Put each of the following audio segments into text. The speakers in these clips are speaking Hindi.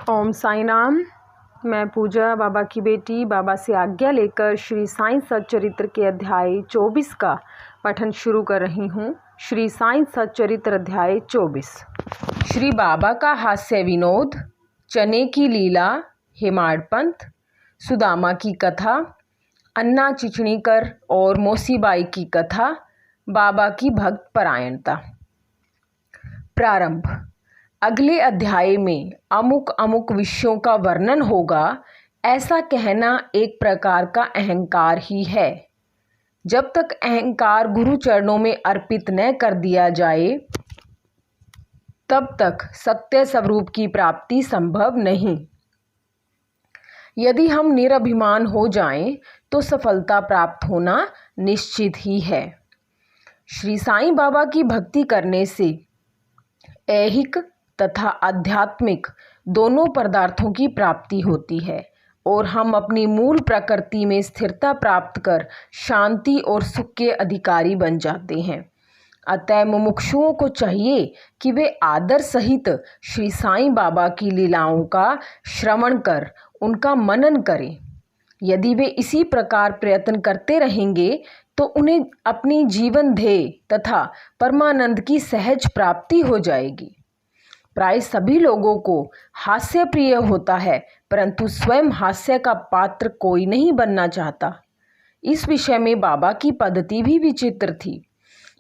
ओम साई नाम। मैं पूजा बाबा की बेटी बाबा से आज्ञा लेकर श्री साईं सच्चरित्र के अध्याय 24 का पठन शुरू कर रही हूँ। श्री साईं सच्चरित्र अध्याय 24। श्री बाबा का हास्य विनोद, चने की लीला, हेमाड पंथ, सुदामा की कथा, अन्ना चिचणीकर और मौसीबाई की कथा, बाबा की भक्त परायणता। प्रारंभ। अगले अध्याय में अमुक अमुक विषयों का वर्णन होगा, ऐसा कहना एक प्रकार का अहंकार ही है। जब तक अहंकार गुरु चरणों में अर्पित न कर दिया जाए, तब तक सत्य स्वरूप की प्राप्ति संभव नहीं। यदि हम निरभिमान हो जाएं, तो सफलता प्राप्त होना निश्चित ही है। श्री साईं बाबा की भक्ति करने से ऐहिक तथा आध्यात्मिक दोनों पदार्थों की प्राप्ति होती है और हम अपनी मूल प्रकृति में स्थिरता प्राप्त कर शांति और सुख के अधिकारी बन जाते हैं। अतः मुमुक्षुओं को चाहिए कि वे आदर सहित श्री साईं बाबा की लीलाओं का श्रवण कर उनका मनन करें। यदि वे इसी प्रकार प्रयत्न करते रहेंगे तो उन्हें अपनी जीवन ध्येय तथा परमानंद की सहज प्राप्ति हो जाएगी। प्राय सभी लोगों को हास्य प्रिय होता है, परंतु स्वयं हास्य का पात्र कोई नहीं बनना चाहता। इस विषय में बाबा की पद्धति भी विचित्र थी।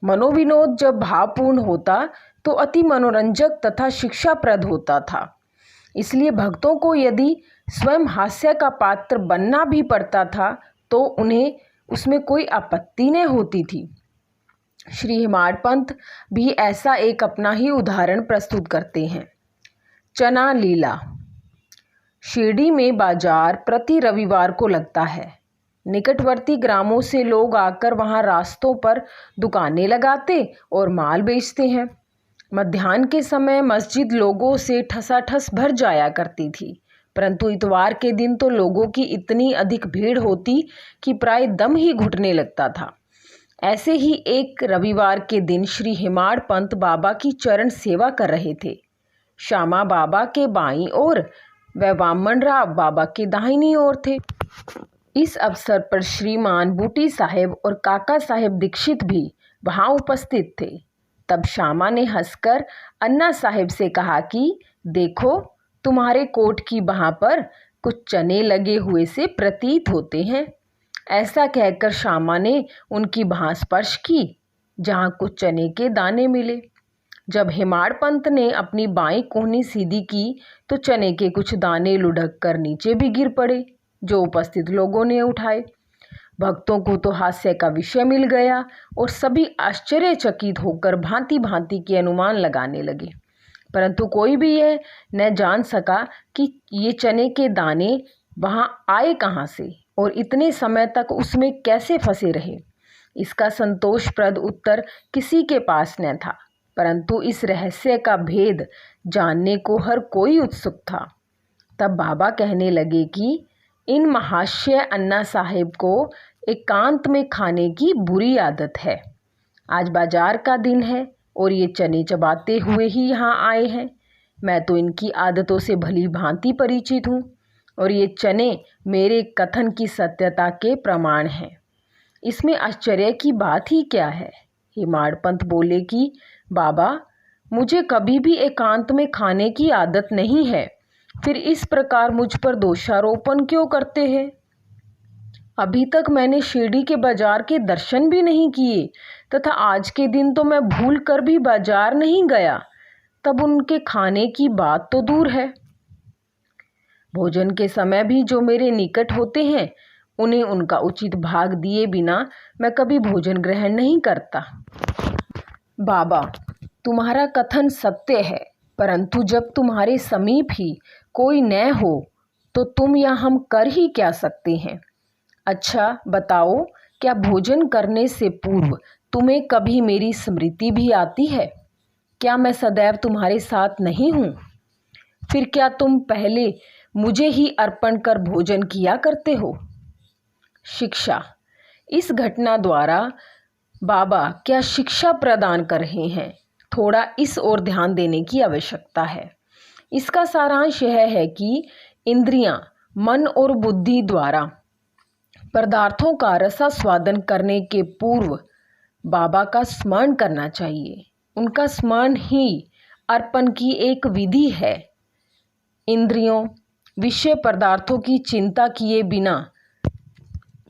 मनोविनोद जब भावपूर्ण होता तो अति मनोरंजक तथा शिक्षाप्रद होता था। इसलिए भक्तों को यदि स्वयं हास्य का पात्र बनना भी पड़ता था तो उन्हें उसमें कोई आपत्ति न होती थी। श्री हेमाड पंथ भी ऐसा एक अपना ही उदाहरण प्रस्तुत करते हैं। चना लीला। शिरडी में बाजार प्रति रविवार को लगता है। निकटवर्ती ग्रामों से लोग आकर वहां रास्तों पर दुकानें लगाते और माल बेचते हैं। मध्याह्न के समय मस्जिद लोगों से ठसाठस भर जाया करती थी, परंतु इतवार के दिन तो लोगों की इतनी अधिक भीड़ होती कि प्राय दम ही घुटने लगता था। ऐसे ही एक रविवार के दिन श्री हेमाड पंथ बाबा की चरण सेवा कर रहे थे। श्यामा बाबा के बाईं ओर व वामन राव बाबा के दाहिनी ओर थे। इस अवसर पर श्रीमान बूटी साहेब और काका साहेब दीक्षित भी वहां उपस्थित थे। तब श्यामा ने हंसकर अन्ना साहेब से कहा कि देखो, तुम्हारे कोट की बाह पर कुछ चने लगे हुए से प्रतीत होते हैं। ऐसा कहकर श्यामा ने उनकी बाह स्पर्श की, जहां कुछ चने के दाने मिले। जब हेमाड पंथ ने अपनी बाईं कोहनी सीधी की तो चने के कुछ दाने लुढ़क कर नीचे भी गिर पड़े, जो उपस्थित लोगों ने उठाए। भक्तों को तो हास्य का विषय मिल गया और सभी आश्चर्यचकित होकर भांति भांति के अनुमान लगाने लगे, परंतु कोई भी यह न जान सका कि ये चने के दाने वहां आए कहाँ से और इतने समय तक उसमें कैसे फंसे रहे। इसका संतोषप्रद उत्तर किसी के पास न था, परंतु इस रहस्य का भेद जानने को हर कोई उत्सुक था। तब बाबा कहने लगे कि इन महाशय अन्ना साहेब को एकांत में खाने की बुरी आदत है। आज बाजार का दिन है और ये चने चबाते हुए ही यहाँ आए हैं। मैं तो इनकी आदतों से भली भांति परिचित हूँ और ये चने मेरे कथन की सत्यता के प्रमाण हैं। इसमें आश्चर्य की बात ही क्या है। हेमाड पंथ बोले कि बाबा, मुझे कभी भी एकांत में खाने की आदत नहीं है, फिर इस प्रकार मुझ पर दोषारोपण क्यों करते हैं। अभी तक मैंने शिरडी के बाजार के दर्शन भी नहीं किए तथा आज के दिन तो मैं भूल कर भी बाजार नहीं गया, तब उनके खाने की बात तो दूर है। भोजन के समय भी जो मेरे निकट होते हैं, उन्हें उनका उचित भाग दिए बिना मैं कभी भोजन ग्रहण नहीं करता। बाबा, तुम्हारा कथन सत्य है, परंतु जब तुम्हारे समीप ही कोई न हो तो तुम या हम कर ही क्या सकते हैं। अच्छा बताओ, क्या भोजन करने से पूर्व तुम्हें कभी मेरी स्मृति भी आती है? क्या मैं सदैव तुम्हारे साथ नहीं हूँ? फिर क्या तुम पहले मुझे ही अर्पण कर भोजन किया करते हो? शिक्षा। इस घटना द्वारा बाबा क्या शिक्षा प्रदान कर रहे हैं, थोड़ा इस ओर ध्यान देने की आवश्यकता है। इसका सारांश यह है कि इंद्रियां, मन और बुद्धि द्वारा पदार्थों का रसास्वादन करने के पूर्व बाबा का स्मरण करना चाहिए। उनका स्मरण ही अर्पण की एक विधि है। इंद्रियों, विषय पदार्थों की चिंता किए बिना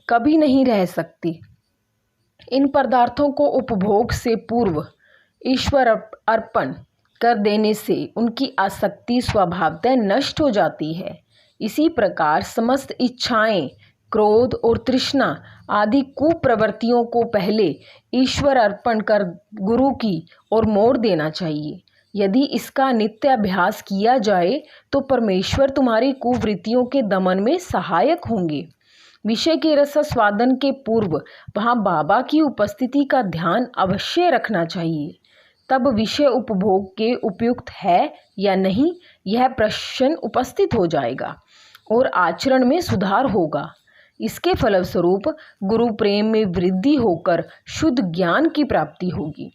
कभी नहीं रह सकती। इन पदार्थों को उपभोग से पूर्व ईश्वर अर्पण कर देने से उनकी आसक्ति स्वभावतः नष्ट हो जाती है। इसी प्रकार समस्त इच्छाएं, क्रोध और तृष्णा आदि कुप्रवृत्तियों को पहले ईश्वर अर्पण कर गुरु की ओर मोड़ देना चाहिए। यदि इसका नित्य अभ्यास किया जाए तो परमेश्वर तुम्हारी कुवृत्तियों के दमन में सहायक होंगे। विषय के रसास्वादन के पूर्व वहाँ बाबा की उपस्थिति का ध्यान अवश्य रखना चाहिए। तब विषय उपभोग के उपयुक्त है या नहीं, यह प्रश्न उपस्थित हो जाएगा और आचरण में सुधार होगा। इसके फलस्वरूप गुरु प्रेम में वृद्धि होकर शुद्ध ज्ञान की प्राप्ति होगी।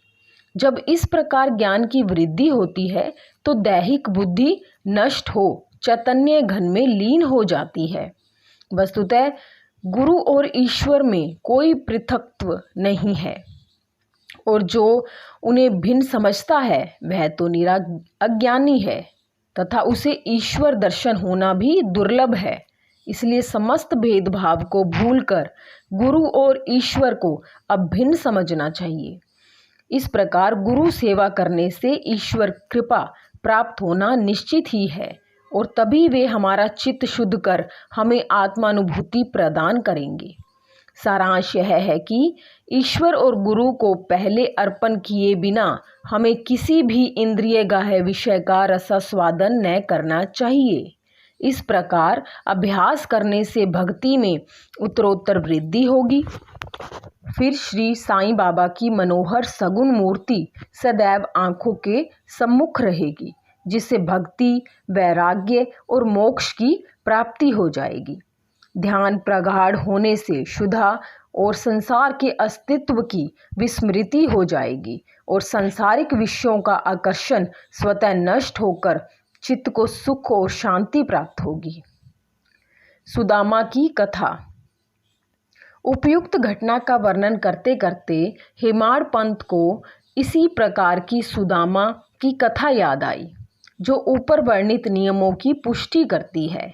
जब इस प्रकार ज्ञान की वृद्धि होती है तो दैहिक बुद्धि नष्ट हो चैतन्य घन में लीन हो जाती है। वस्तुतः गुरु और ईश्वर में कोई पृथकत्व नहीं है और जो उन्हें भिन्न समझता है वह तो निरा अज्ञानी है तथा उसे ईश्वर दर्शन होना भी दुर्लभ है। इसलिए समस्त भेदभाव को भूलकर गुरु और ईश्वर को अभिन्न समझना चाहिए। इस प्रकार गुरु सेवा करने से ईश्वर कृपा प्राप्त होना निश्चित ही है और तभी वे हमारा चित्त शुद्ध कर हमें आत्मानुभूति प्रदान करेंगे। सारांश यह है कि ईश्वर और गुरु को पहले अर्पण किए बिना हमें किसी भी इंद्रिय गाह्य विषय का रसास्वादन न करना चाहिए। इस प्रकार अभ्यास करने से भक्ति में उत्तरोत्तर वृद्धि होगी। फिर श्री साईं बाबा की मनोहर सगुण मूर्ति सदैव आंखों के सम्मुख रहेगी, जिससे भक्ति, वैराग्य और मोक्ष की प्राप्ति हो जाएगी। ध्यान प्रगाढ़ होने से शुद्धा और संसार के अस्तित्व की विस्मृति हो जाएगी और सांसारिक विषयों का आकर्षण स्वतः नष्ट होकर चित्त को सुख और शांति प्राप्त होगी। सुदामा की कथा। उपयुक्त घटना का वर्णन करते करते हेमाड़ पंत को इसी प्रकार की सुदामा की कथा याद आई, जो ऊपर वर्णित नियमों की पुष्टि करती है।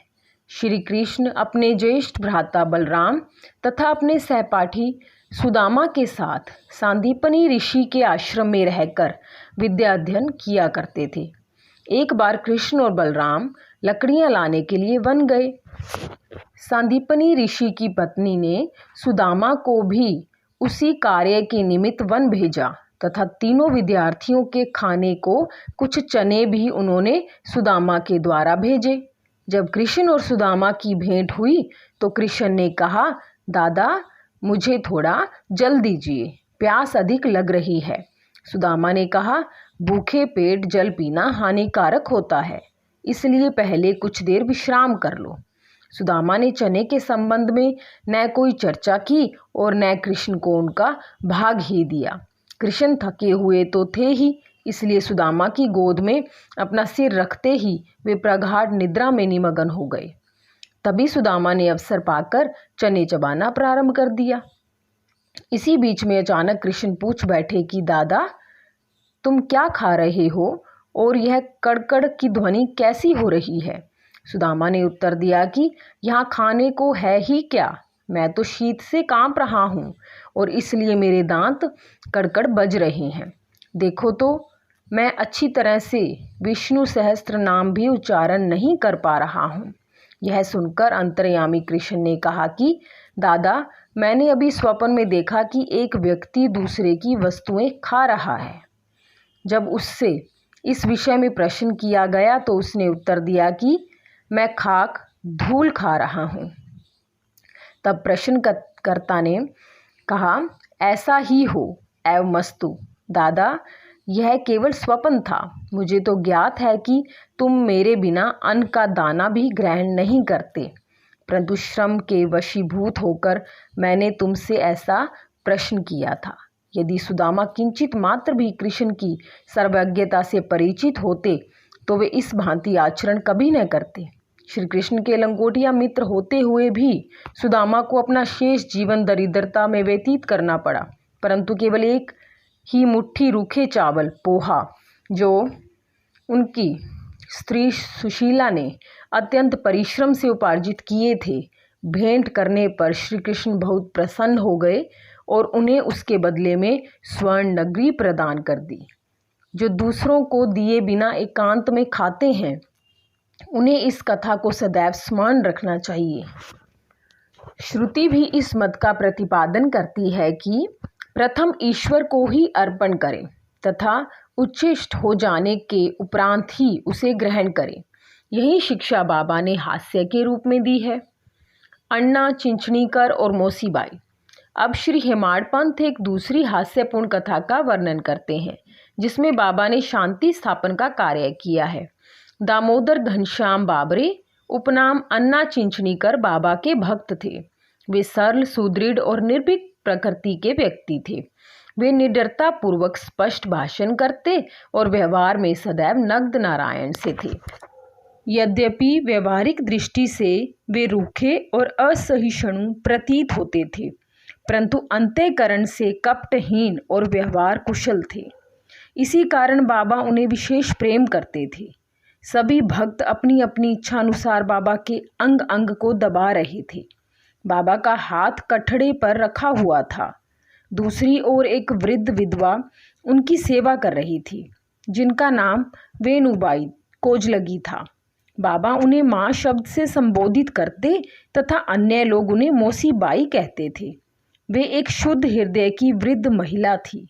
श्री कृष्ण अपने ज्येष्ठ भ्राता बलराम तथा अपने सहपाठी सुदामा के साथ सांदीपनी ऋषि के आश्रम में रहकर विद्या अध्ययन किया करते थे। एक बार कृष्ण और बलराम लकड़ियां लाने के लिए वन गए। सांदीपनी ऋषि की पत्नी ने सुदामा को भी उसी कार्य के निमित्त वन भेजा तथा तीनों विद्यार्थियों के खाने को कुछ चने भी उन्होंने सुदामा के द्वारा भेजे। जब कृष्ण और सुदामा की भेंट हुई तो कृष्ण ने कहा, दादा मुझे थोड़ा जल दीजिए, प्यास अधिक लग रही है। सुदामा ने कहा, भूखे पेट जल पीना हानिकारक होता है, इसलिए पहले कुछ देर विश्राम कर लो। सुदामा ने चने के संबंध में न कोई चर्चा की और न कृष्ण को उनका भाग ही दिया। कृष्ण थके हुए तो थे ही, इसलिए सुदामा की गोद में अपना सिर रखते ही वे प्रगाढ़ निद्रा में निमग्न हो गए। तभी सुदामा ने अवसर पाकर चने चबाना प्रारंभ कर दिया। इसी बीच में अचानक कृष्ण पूछ बैठे कि दादा तुम क्या खा रहे हो और यह कड़कड़ की ध्वनि कैसी हो रही है। सुदामा ने उत्तर दिया कि यहाँ खाने को है ही क्या, मैं तो शीत से कांप रहा हूँ और इसलिए मेरे दांत कड़कड़ बज रहे हैं। देखो तो मैं अच्छी तरह से विष्णु सहस्त्र नाम भी उच्चारण नहीं कर पा रहा हूँ। यह सुनकर अंतर्यामी कृष्ण ने कहा कि दादा मैंने अभी स्वप्न में देखा कि एक व्यक्ति दूसरे की वस्तुएं खा रहा है। जब उससे इस विषय में प्रश्न किया गया तो उसने उत्तर दिया कि मैं खाक धूल खा रहा हूँ। तब प्रश्नकर्ता ने कहा, ऐसा ही हो एवमस्तु दादा, यह केवल स्वप्न था। मुझे तो ज्ञात है कि तुम मेरे बिना अन्न का दाना भी ग्रहण नहीं करते, परंतु श्रम के वशीभूत होकर मैंने तुमसे ऐसा प्रश्न किया था। यदि सुदामा किंचित मात्र भी कृष्ण की सर्वज्ञता से परिचित होते तो वे इस भांति आचरण कभी न करते। श्री कृष्ण के लंगोटिया मित्र होते हुए भी सुदामा को अपना शेष जीवन दरिद्रता में व्यतीत करना पड़ा, परंतु केवल एक ही मुट्ठी रूखे चावल पोहा जो उनकी स्त्री सुशीला ने अत्यंत परिश्रम से उपार्जित किए थे, भेंट करने पर श्री कृष्ण बहुत प्रसन्न हो गए और उन्हें उसके बदले में स्वर्ण नगरी प्रदान कर दी। जो दूसरों को दिए बिना एकांत में खाते हैं, उन्हें इस कथा को सदैव स्मरण रखना चाहिए। श्रुति भी इस मत का प्रतिपादन करती है कि प्रथम ईश्वर को ही अर्पण करें तथा उच्छिष्ट हो जाने के उपरांत ही उसे ग्रहण करें। यही शिक्षा बाबा ने हास्य के रूप में दी है। अन्ना, चिंचणीकर और मौसीबाई। अब श्री हेमाड पंथ एक दूसरी हास्यपूर्ण कथा का वर्णन करते हैं, जिसमें बाबा ने शांति स्थापन का कार्य किया है। दामोदर घनश्याम बाबरे, उपनाम अन्ना चिंचणीकर, बाबा के भक्त थे। वे सरल, सुदृढ़ और निर्भीक प्रकृति के व्यक्ति थे। वे निडरता पूर्वक स्पष्ट भाषण करते और व्यवहार में सदैव नग्न नारायण से थे। यद्यपि व्यवहारिक दृष्टि से वे रूखे और असहिष्णु प्रतीत होते थे, परंतु अंतःकरण से कपटहीन और व्यवहार कुशल थे। इसी कारण बाबा उन्हें विशेष प्रेम करते थे। सभी भक्त अपनी अपनी इच्छा अनुसार बाबा के अंग अंग को दबा रहे थे। बाबा का हाथ कठड़े पर रखा हुआ था। दूसरी ओर एक वृद्ध विधवा उनकी सेवा कर रही थी, जिनका नाम वेणुबाई कोजलगी था। बाबा उन्हें माँ शब्द से संबोधित करते तथा अन्य लोग उन्हें मौसीबाई कहते थे। वे एक शुद्ध हृदय की वृद्ध महिला थी।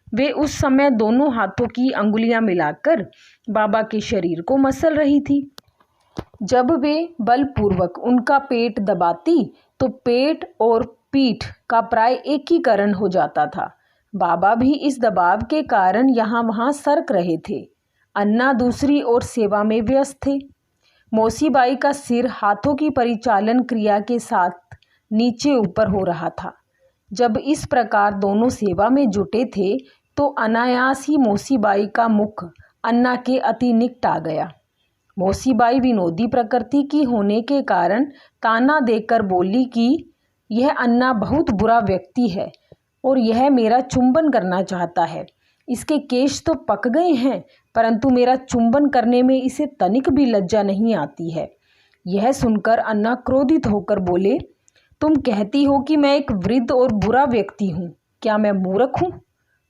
वे उस समय दोनों हाथों की अंगुलियां मिलाकर बाबा के शरीर को मसल रही थी। जब वे बलपूर्वक उनका पेट दबाती तो पेट और पीठ का प्राय एकीकरण हो जाता था। बाबा भी इस दबाव के कारण यहाँ वहाँ सरक रहे थे। अन्ना दूसरी ओर सेवा में व्यस्त थे। मौसीबाई का सिर हाथों की परिचालन क्रिया के साथ नीचे ऊपर हो रहा था। जब इस प्रकार दोनों सेवा में जुटे थे तो अनायास ही मौसीबाई का मुख अन्ना के अति निकट आ गया। मौसीबाई विनोदी प्रकृति की होने के कारण ताना देकर बोली कि यह अन्ना बहुत बुरा व्यक्ति है और यह मेरा चुंबन करना चाहता है। इसके केश तो पक गए हैं, परंतु मेरा चुंबन करने में इसे तनिक भी लज्जा नहीं आती है। यह सुनकर अन्ना क्रोधित होकर बोले, तुम कहती हो कि मैं एक वृद्ध और बुरा व्यक्ति हूँ, क्या मैं मूर्ख हूँ?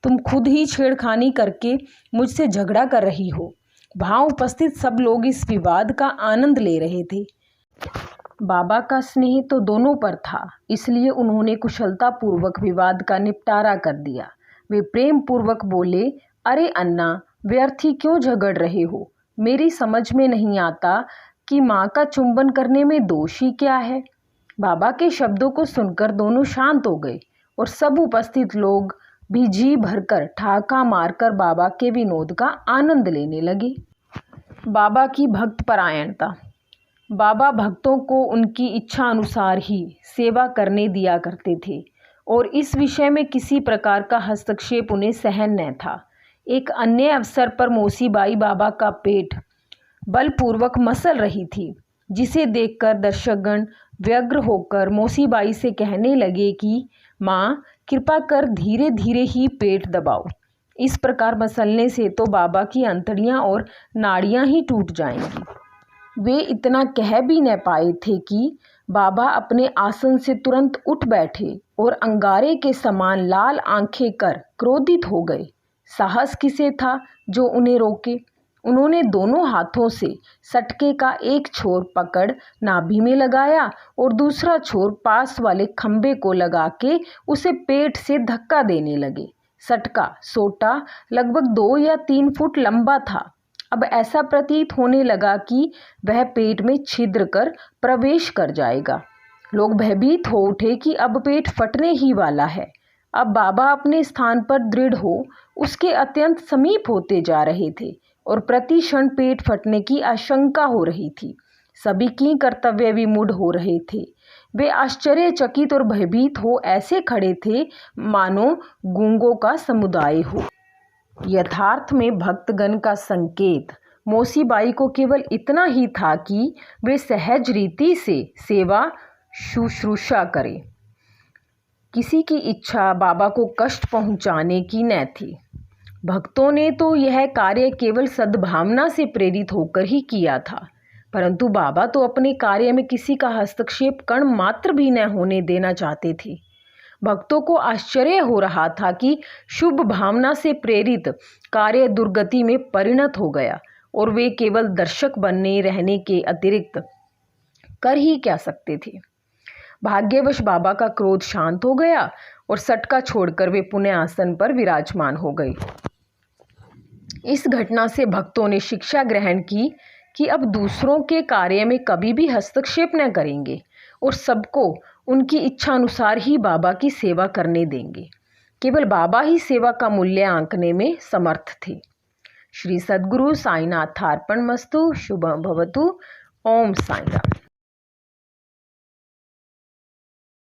तुम खुद ही छेड़खानी करके मुझसे झगड़ा कर रही हो। वहाँ उपस्थित सब लोग इस विवाद का आनंद ले रहे थे। बाबा का स्नेह तो दोनों पर था, इसलिए उन्होंने कुशलतापूर्वक विवाद का निपटारा कर दिया। वे प्रेम पूर्वक बोले, अरे अन्ना, व्यर्थ ही क्यों झगड़ रहे हो? मेरी समझ में नहीं आता कि माँ का चुंबन करने में दोष ही क्या है। बाबा के शब्दों को सुनकर दोनों शांत हो गए और सब उपस्थित लोग भी जी भरकर ठहाका मारकर बाबा के विनोद का आनंद लेने लगे। बाबा की भक्त परायणता। बाबा भक्तों को उनकी इच्छा अनुसार ही सेवा करने दिया करते थे और इस विषय में किसी प्रकार का हस्तक्षेप उन्हें सहन न था। एक अन्य अवसर पर मौसीबाई बाबा का पेट बलपूर्वक मसल रही थी, जिसे देखकर दर्शकगण व्यग्र होकर मौसीबाई से कहने लगे कि माँ, कृपा कर धीरे धीरे ही पेट दबाओ। इस प्रकार मसलने से तो बाबा की अंतड़ियाँ और नाड़ियाँ ही टूट जाएंगी। वे इतना कह भी न पाए थे कि बाबा अपने आसन से तुरंत उठ बैठे और अंगारे के समान लाल आंखें कर क्रोधित हो गए। साहस किसे था जो उन्हें रोके? उन्होंने दोनों हाथों से सटके का एक छोर पकड़ नाभि में लगाया और दूसरा छोर पास वाले खंबे को लगा के उसे पेट से धक्का देने लगे। सटका सोटा लगभग 2 या 3 फुट लंबा था। अब ऐसा प्रतीत होने लगा कि वह पेट में छिद्र कर प्रवेश कर जाएगा। लोग भयभीत हो उठे कि अब पेट फटने ही वाला है। अब बाबा अपने स्थान पर दृढ़ हो उसके अत्यंत समीप होते जा रहे थे और प्रति क्षण पेट फटने की आशंका हो रही थी। सभी की कर्तव्य विमूढ़ हो रहे थे। वे आश्चर्यचकित और भयभीत हो ऐसे खड़े थे मानो गूंगों का समुदाय हो। यथार्थ में भक्तगण का संकेत मोसीबाई को केवल इतना ही था कि वे सहज रीति से सेवा शुश्रूषा करें। किसी की इच्छा बाबा को कष्ट पहुंचाने की न थी। भक्तों ने तो यह कार्य केवल सद्भावना से प्रेरित होकर ही किया था, परंतु बाबा तो अपने कार्य में किसी का हस्तक्षेप कण मात्र भी न होने देना चाहते थे। भक्तों को आश्चर्य हो रहा था कि शुभ भावना से प्रेरित कार्य दुर्गति में परिणत हो गया और वे केवल दर्शक बनने रहने के अतिरिक्त कर ही क्या सकते थे। भाग्यवश बाबा का क्रोध शांत हो गया और सटका छोड़कर वे पुनः आसन पर विराजमान हो गए। इस घटना से भक्तों ने शिक्षा ग्रहण की कि अब दूसरों के कार्य में कभी भी हस्तक्षेप न करेंगे और सबको उनकी इच्छा अनुसार ही बाबा की सेवा करने देंगे। केवल बाबा ही सेवा का मूल्य आंकने में समर्थ थे। श्री सद्गुरु साईनाथार्पणमस्तु। शुभम भवतु। ओम साईं राम।